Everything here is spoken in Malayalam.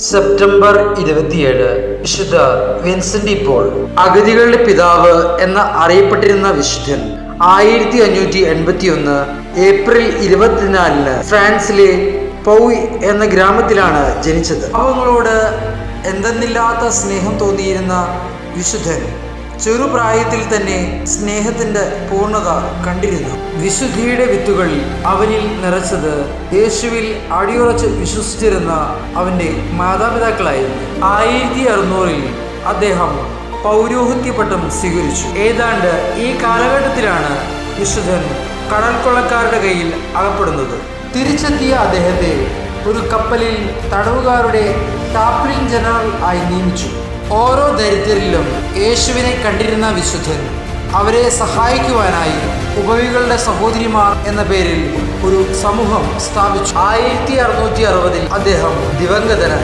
സെപ്റ്റംബർ 27 വിശുദ്ധ വിൻസെന്റ് പോൾ. അഗതികളുടെ പിതാവ് എന്ന് അറിയപ്പെട്ടിരുന്ന വിശുദ്ധൻ 1581 ഏപ്രിൽ 24 ഫ്രാൻസിലെ പൗയ് എന്ന ഗ്രാമത്തിലാണ് ജനിച്ചത്. പാവങ്ങളോട് എന്തെന്നില്ലാത്ത സ്നേഹം തോന്നിയിരുന്ന വിശുദ്ധൻ ചെറുപ്രായത്തിൽ തന്നെ സ്നേഹത്തിന്റെ പൂർണ്ണത കണ്ടിരുന്നു. വിശുദ്ധിയുടെ വിത്തുകൾ അവനിൽ നിറച്ചത് യേശുവിൽ അടിയുറച്ച് വിശ്വസിച്ചിരുന്ന അവന്റെ മാതാപിതാക്കളായിരുന്നു. 1600 അദ്ദേഹം പൗരോഹിത്യ പട്ടം സ്വീകരിച്ചു. ഏതാണ്ട് ഈ കാലഘട്ടത്തിലാണ് വിശുദ്ധൻ കടൽക്കൊള്ളക്കാരുടെ കയ്യിൽ അകപ്പെടുന്നത്. തിരിച്ചെത്തിയ അദ്ദേഹത്തെ ഒരു കപ്പലിൽ തടവുകാരുടെ ടാപ്ലിൻ ജനറൽ ആയി നിയമിച്ചു. ഓരോ ദരിദ്രരിലും യേശുവിനെ കണ്ടിരുന്ന വിശുദ്ധൻ അവരെ സഹായിക്കുവാനായി ഉപവികളുടെ സഹോദരിമാർ എന്ന പേരിൽ ഒരു സമൂഹം സ്ഥാപിച്ചു. 1660 അദ്ദേഹം ദിവംഗതനായി.